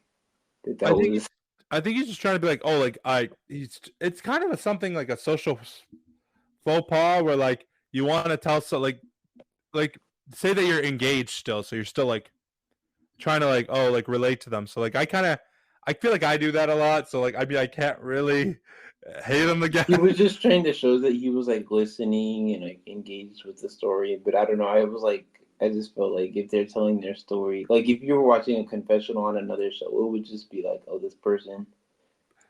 that I that think was." I think he's just trying to be like, oh, like it's kind of something like a social faux pas where like you want to tell so like say that you're engaged still, so you're still like trying to like like relate to them. So like I feel like I do that a lot. So like I can't really hate them He again. was just trying to show that he was like listening and like engaged with the story. But I don't know. I was like, I just felt like if they're telling their story, like if you were watching a confessional on another show, it would just be like, oh, this person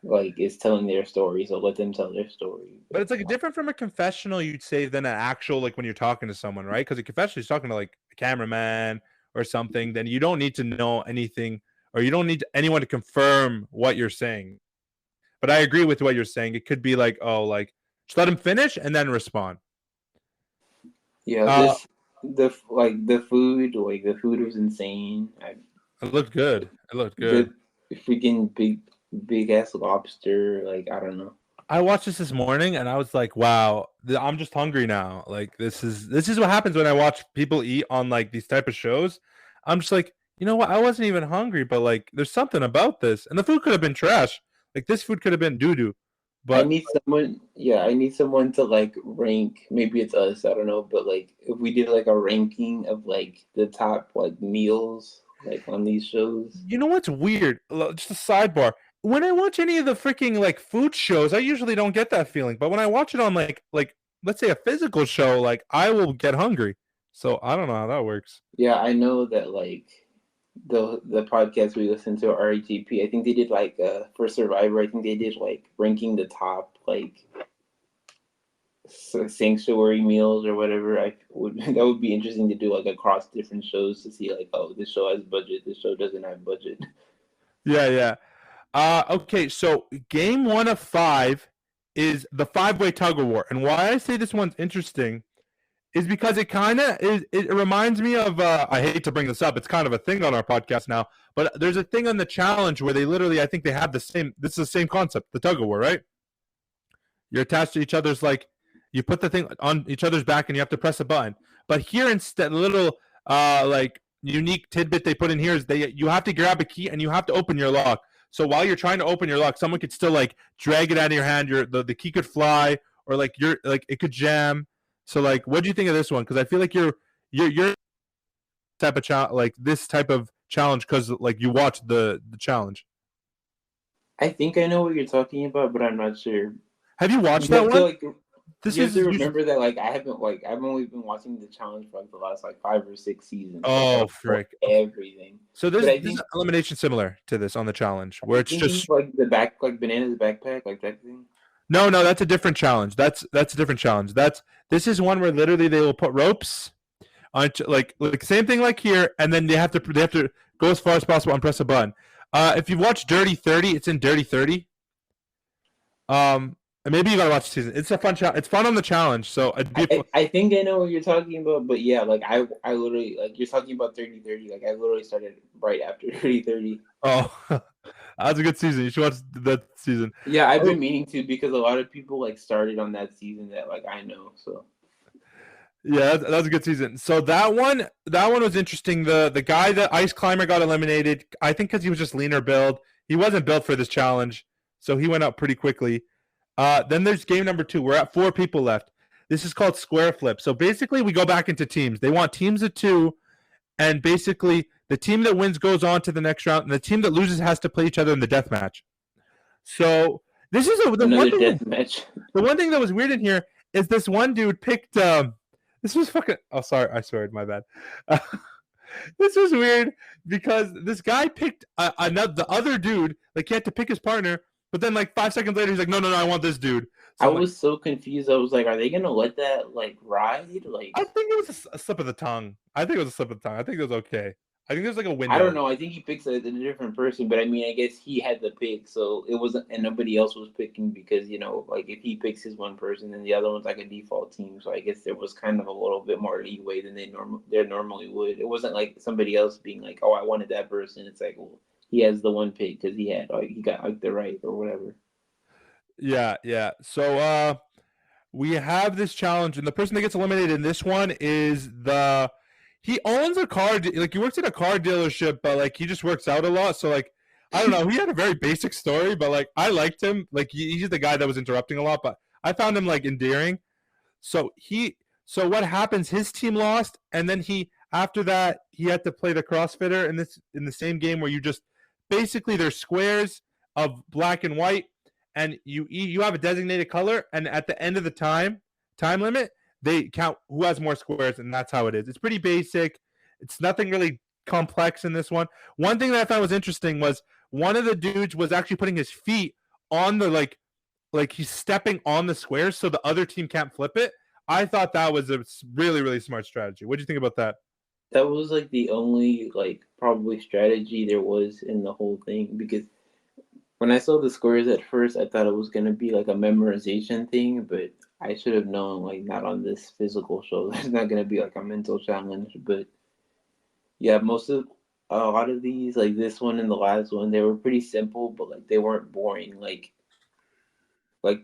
like is telling their story, so let them tell their story. But But it's like different from a confessional you'd say than an actual like when you're talking to someone, right? Because a confessional is talking to like a cameraman or something, then you don't need to know anything or you don't need anyone to confirm what you're saying. But I agree with what you're saying. It could be like, oh, like just let him finish and then respond. yeah, Uh, this the food was insane. it looked good. It looked good. The freaking big ass lobster, like I don't know. I watched this morning and I was like, wow, I'm just hungry now. Like this is what happens when I watch people eat on like these type of shows. I'm just like, you know what? I wasn't even hungry, but like there's something about this. And the food could have been trash. Like this food could have been doo doo. I But need someone, yeah, I need someone to like rank. Maybe it's us, I don't know, but like if we did like a ranking of like the top like meals like on these shows. you know what's weird? Just a sidebar. When I watch any of the freaking like food shows, I usually don't get that feeling. But when I watch it on like let's say a physical show, like I will get hungry. So I don't know how that works. Yeah, I know that like the podcast we listen to RETP, I think they did like for Survivor, I think they did like ranking the top like sanctuary meals or whatever. I would that would be interesting to do like across different shows to see like, oh, this show has budget, this show doesn't have budget. Yeah, yeah. Okay, so game 1 of 5 is the 5-way tug of war. And why I say this one's interesting is because it kind of is. It reminds me of. I hate to bring this up. It's kind of a thing on our podcast now, but there's a thing on the challenge where they literally, I think they have the same. This is the same concept, the tug of war, right? You're attached to each other's like. You put the thing on each other's back, and you have to press a button. But here, instead, little like unique tidbit they put in here is you have to grab a key and you have to open your lock. So while you're trying to open your lock, someone could still like drag it out of your hand. The key could fly, or like it could jam. So like, what do you think of this one? Because I feel like you're type of like this type of challenge because like you watched the challenge. I think I know what you're talking about, but I'm not sure. Have you watched that one? Like, you have to remember that like I've only been watching the challenge for like the last like 5 or 6 seasons. Oh, frick! Everything. So this elimination similar to this on the challenge, where it's just like the back, like Bananas backpack, like that thing. No, that's a different challenge. That's a different challenge. This is one where literally they will put ropes on like same thing like here, and then they have to go as far as possible and press a button. If you watch Dirty 30, it's in Dirty 30. Maybe you gotta watch the season. It's a fun challenge. It's fun on the challenge. So I think I know what you're talking about, but yeah, like I literally like you're talking about 30-30. Like I literally started right after 30-30. Oh, that was a good season. You should watch that season. Yeah, I've been meaning to because a lot of people like started on that season that like I know. So yeah, that was a good season. So that one was interesting. The guy, the ice climber, got eliminated. I think because he was just leaner build. He wasn't built for this challenge, so he went up pretty quickly. Then there's game number 2. We're at 4 people left. This is called square flip. So basically, we go back into teams. They want teams of 2, and basically the team that wins goes on to the next round, and the team that loses has to play each other in the death match. So this is the one thing that was weird in here is this one dude picked. This was fucking. Oh, sorry, I swear, my bad. This was weird because this guy picked the other dude. Like he had to pick his partner. But then, like 5 seconds later, he's like, "No, I want this dude." So I was so confused. I was like, "Are they gonna let that like ride?" Like, I think it was a slip of the tongue. I think it was okay. I think there's like a window. I don't know. I think he picks a different person, but I mean, I guess he had the pick, so it wasn't, and nobody else was picking because like if he picks his one person, then the other one's like a default team. So I guess there was kind of a little bit more leeway than they normally would. It wasn't like somebody else being like, "Oh, I wanted that person." It's like, well, he has the one pick because he got like the right or whatever. Yeah. So we have this challenge, and the person that gets eliminated in this one is he owns a car, like he works at a car dealership, but like he just works out a lot. So like I don't know, he had a very basic story, but like I liked him. Like he's the guy that was interrupting a lot, but I found him like endearing. So what happens? His team lost, and then after that he had to play the CrossFitter in the same game where you just basically there's squares of black and white, and you have a designated color, and at the end of the time limit, they count who has more squares, and that's how it is. It's pretty basic. It's nothing really complex in this one. One thing that I thought was interesting was one of the dudes was actually putting his feet on the like he's stepping on the squares so the other team can't flip it. I thought that was a really, really smart strategy. What do you think about that? That was like the only like probably strategy there was in the whole thing, because when I saw the squares at first, I thought it was gonna be like a memorization thing, but I should have known like not on this physical show. There's not gonna be like a mental challenge. But yeah, a lot of these, like this one and the last one, they were pretty simple, but like they weren't boring. Like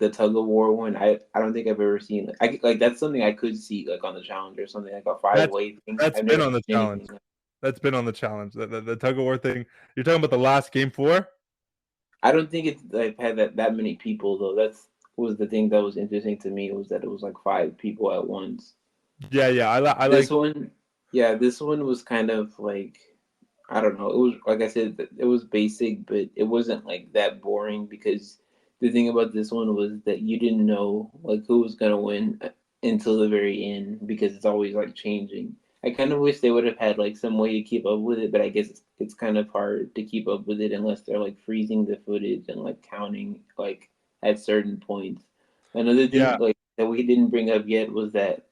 the tug of war one, I don't think I've ever seen like that's something I could see like on the challenge or something like a 5-way thing. That's been on the challenge. That's been on the challenge. The tug of war thing. You're talking about the last game 4? I don't think it's like had that many people though. That's was the thing that was interesting to me, was that it was like 5 people at once. Yeah. I like this one. Yeah, this one was kind of like, I don't know. It was like I said, it was basic, but it wasn't like that boring, because the thing about this one was that you didn't know like who was gonna win until the very end, because it's always like changing. I kind of wish they would have had like some way to keep up with it, but I guess it's kind of hard to keep up with it unless they're like freezing the footage and like counting like at certain points. Another thing like that we didn't bring up yet was that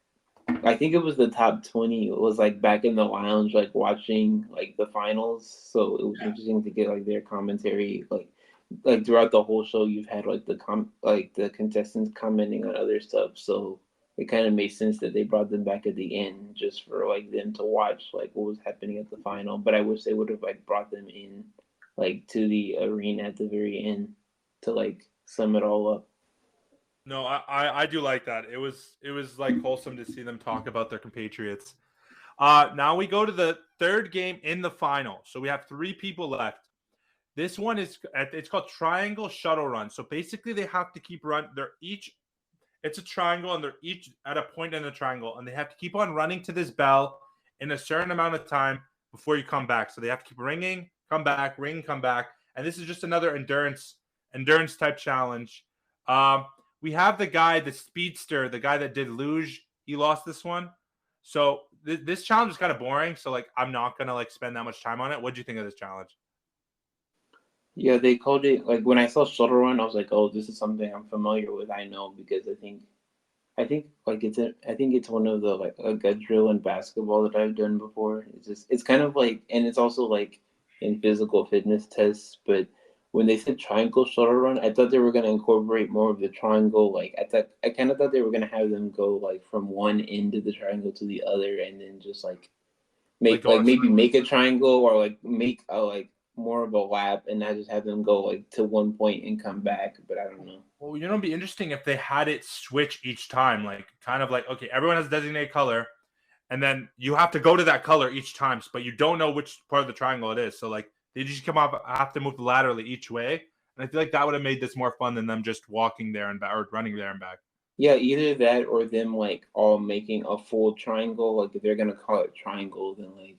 I think it was the top 20 was like back in the lounge like watching like the finals, so it was interesting to get like their commentary like throughout the whole show. You've had like the contestants commenting on other stuff, so it kind of made sense that they brought them back at the end just for like them to watch like what was happening at the final. But I wish they would have like brought them in like to the arena at the very end to like sum it all up. No, I do like that. It was like wholesome to see them talk about their compatriots. Now we go to the third game in the final. So we have 3 people left. This one is it's called Triangle Shuttle Run. So basically they have to keep run. They're each it's a triangle and they're each at a point in the triangle and they have to keep on running to this bell in a certain amount of time before you come back. So they have to keep ringing, come back, ring, come back. And this is just another endurance type challenge. We have the guy, the speedster, the guy that did luge. He lost this one. So this challenge is kind of boring. So like, I'm not gonna like spend that much time on it. What do you think of this challenge? Yeah, they called it like when I saw Shuttle Run, I was like, oh, this is something I'm familiar with. I know because I think like I think it's one of the like a good drill in basketball that I've done before. It's kind of like and it's also like in physical fitness tests, but when they said triangle shuttle run, I thought they were gonna incorporate more of the triangle. Like I kind of thought they were gonna have them go like from one end of the triangle to the other, and then just like Like make go like on. maybe make a triangle or like make a like more of a lap, and not just have them go like to one point and come back. But I don't know. Well, it'd be interesting if they had it switch each time, like kind of like okay, everyone has a designated color, and then you have to go to that color each time, but you don't know which part of the triangle it is. So like they just come up, have to move laterally each way, and I feel like that would have made this more fun than them just walking there and back or running there and back. Yeah, either that or them like all making a full triangle. Like if they're gonna call it triangle, then like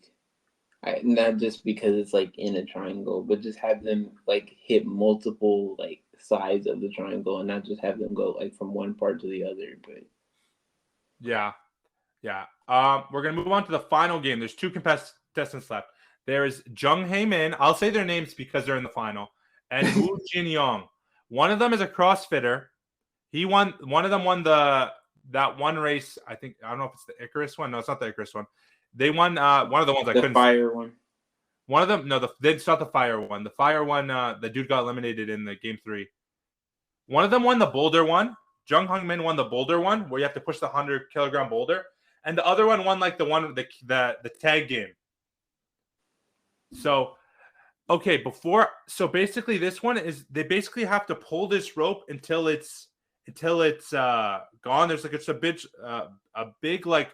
not just because it's like in a triangle, but just have them like hit multiple like sides of the triangle and not just have them go like from one part to the other. But Yeah, yeah. We're gonna move on to the final game. There's 2 contestants left. There is Jung Hae Min. I'll say their names because they're in the final, and Woo Jin Young. One of them is a CrossFitter. He won. One of them won that one race. I think I don't know if it's the Icarus one. No, it's not the Icarus one. They won one of the ones I the couldn't see. fire one. One of them, no, it's not the fire one. The fire one, the dude got eliminated in the game 3. One of them won the boulder one. Jung Hung Min won the boulder one, where you have to push the 100-kilogram boulder, and the other one won like the one the tag game. So okay, so basically this one is they basically have to pull this rope until it's gone. There's like it's a big like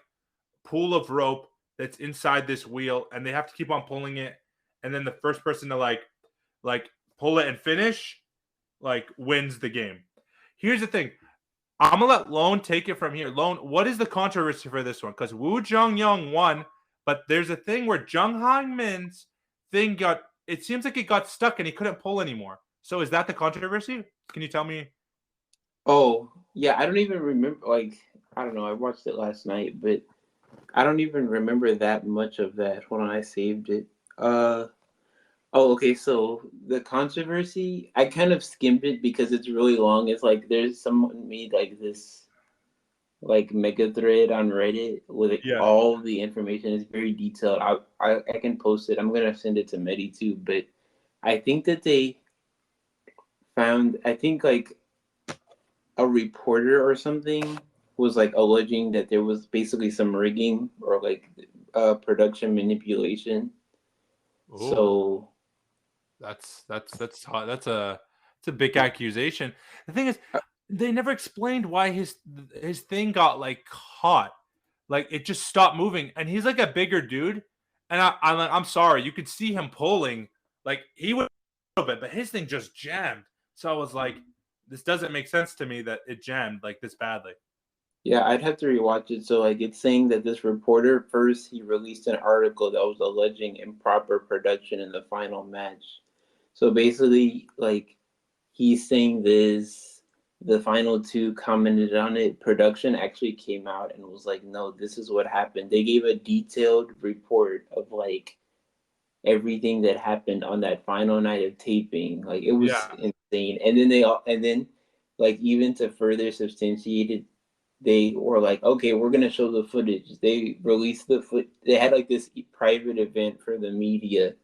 pool of rope that's inside this wheel, and they have to keep on pulling it. And then the first person to like pull it and finish like wins the game. Here's the thing. I'm gonna let Lone take it from here. Lone, what is the controversy for this one? Because Woo Jung Young won, but there's a thing where Jung Han Min's thing it seems like it got stuck and he couldn't pull anymore. So is that the controversy? Can you tell me? Oh yeah, I don't even remember. Like I don't know. I watched it last night, but I don't even remember that much of that. Hold on, I saved it. Oh, okay. So the controversy, I kind of skimmed it because it's really long. It's like there's someone made like this like mega thread on Reddit with like, Yeah. all the information. It's very detailed. I can post it. I'm gonna send it to Medi too. But I think that they found. I think like a reporter or something was like alleging that there was basically some rigging or like production manipulation. Oh, So that's hot. It's a big accusation. The thing is, they never explained why his thing got like caught. Like it just stopped moving, and he's like a bigger dude. And I'm like, I'm sorry, you could see him pulling. Like he would a little bit, but his thing just jammed. So I was like, this doesn't make sense to me that it jammed like this badly. yeah, I'd have to rewatch it. So like it's saying that this reporter first he released an article that was alleging improper production in the final match. So basically like he's saying this the final two commented on it. Production actually came out and was like, no, this is what happened. They gave a detailed report of like everything that happened on that final night of taping. Like it was Yeah, insane. And then like even to further substantiate it, they were like, okay, we're gonna show the footage. They released the foot. They had like this private event for the media,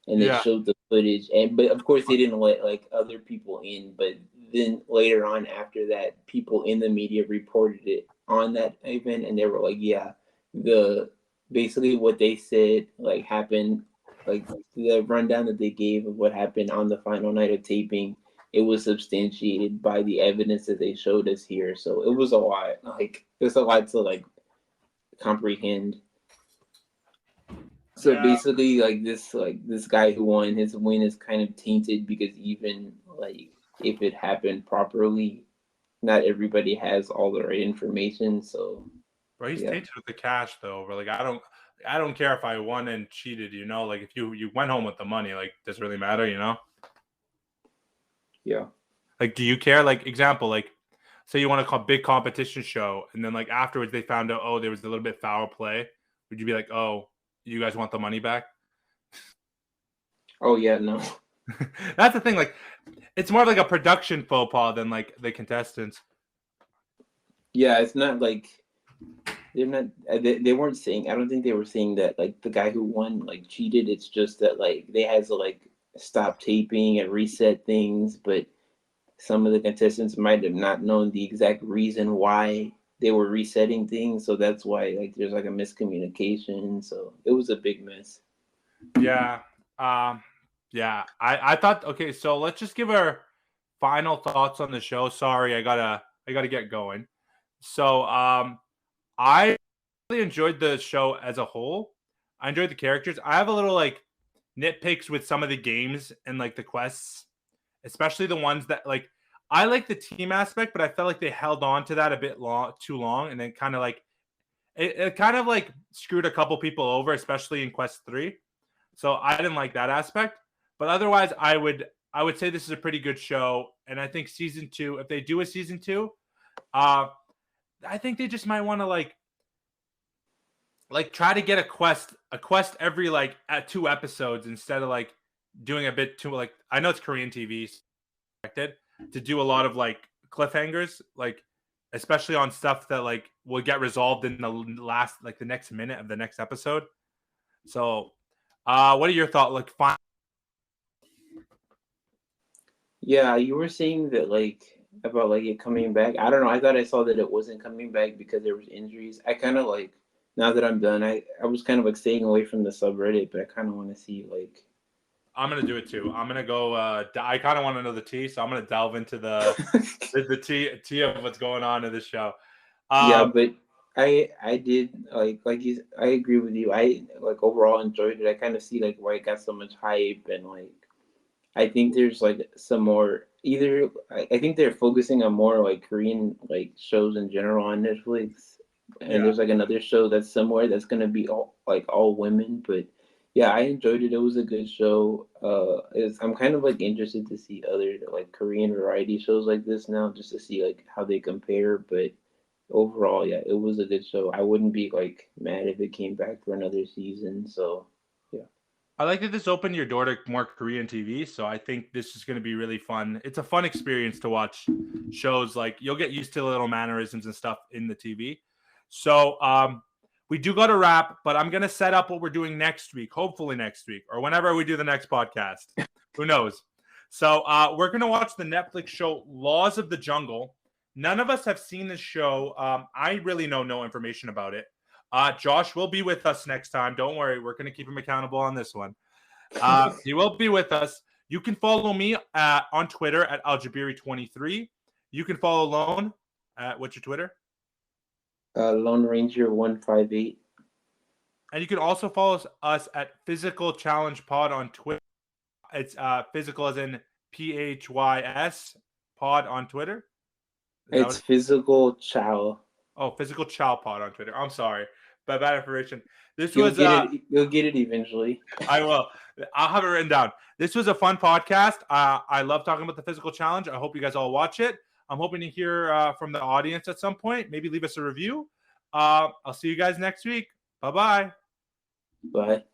and they yeah. showed the footage. And but of course they didn't let like other people in. But then later on, after that, people in the media reported it, on that event, and they were like, yeah, the basically what they said like happened, like the rundown that they gave of what happened on the final night of taping. It was substantiated by the evidence that they showed us here. So it was a lot. Like there's a lot to like comprehend. So Yeah. basically, like this guy who won, his win is kind of tainted because even like if it happened properly, not everybody has all the right information. So Bro, he's yeah, tainted with the cash though. But like, I don't care if I won and cheated. Like if you went home with the money, like does it really matter? yeah. Like, do you care? Like, example, like, say you want to call big competition show, and then like afterwards they found out, oh, there was a little bit foul play. Would you be like, oh, you guys want the money back? Oh yeah, no. That's the thing. Like, it's more like a production faux pas than like the contestants. Yeah, it's not like they're not. They weren't saying. I don't think they were saying that like the guy who won like cheated. It's just that like they had to like stop taping and reset things, but some of the contestants might have not known the exact reason why they were resetting things. So that's why like there's like a miscommunication. So it was a big mess. Yeah. Yeah. I thought, okay, so let's just give our final thoughts on the show. Sorry, I gotta get going. So I really enjoyed the show as a whole. I enjoyed the characters. I have a little like nitpicks with some of the games and like the quests, especially the ones that like I like the team aspect, but I felt like they held on to that a bit too long, and then kind of like it kind of like screwed a couple people over, especially in Quest 3. So I didn't like that aspect. But otherwise, I would say this is a pretty good show, and I think season 2, if they do a season 2, uh, I think they just might want to like try to get a quest every like at 2 episodes instead of like doing a bit too like I know it's Korean TV expected to do a lot of like cliffhangers, like especially on stuff that like will get resolved in the last like the next minute of the next episode. So what are your thoughts like Yeah, you were saying that like about like it coming back. I don't know. I thought I saw that it wasn't coming back because there was injuries. I kind of like now that I'm done. I was kind of like staying away from the subreddit, but I kind of want to see like. I'm gonna do it too. I'm gonna go. I kind of want to know the tea, so I'm gonna delve into the tea of what's going on in this show. Yeah, Um, but I did like you. I agree with you. I like overall enjoyed it. I kind of see like why it got so much hype and like I think there's like some more either I think they're focusing on more like Korean like shows in general on Netflix, and yeah, there's like another show that's somewhere that's gonna be all women. But yeah, I enjoyed it. It was a good show. I'm kind of like interested to see other like Korean variety shows like this now, just to see like how they compare. But overall, yeah, it was a good show. I wouldn't be like mad if it came back for another season. So yeah. I like that this opened your door to more Korean TV, so I think this is going to be really fun. It's a fun experience to watch shows. Like you'll get used to the little mannerisms and stuff in the TV. So we do got to wrap, but I'm going to set up what we're doing next week, hopefully next week or whenever we do the next podcast. Who knows? So we're going to watch the Netflix show Laws of the Jungle. None of us have seen this show. I really know no information about it. Josh will be with us next time. Don't worry. We're going to keep him accountable on this one. He will be with us. You can follow me on Twitter at Aljabiri23. You can follow Lone at what's your Twitter? Lone Ranger 158. And you can also follow us at Physical Challenge Pod on Twitter. It's physical as in PHYS pod on Twitter. It's Physical Chow. Oh, Physical Chow Pod on Twitter. I'm sorry, but bad information. This You'll was get it. You'll get it eventually. I will. I'll have it written down. This was a fun podcast. I love talking about the physical challenge. I hope you guys all watch it. I'm hoping to hear from the audience at some point. Maybe leave us a review. I'll see you guys next week. Bye-bye. Bye.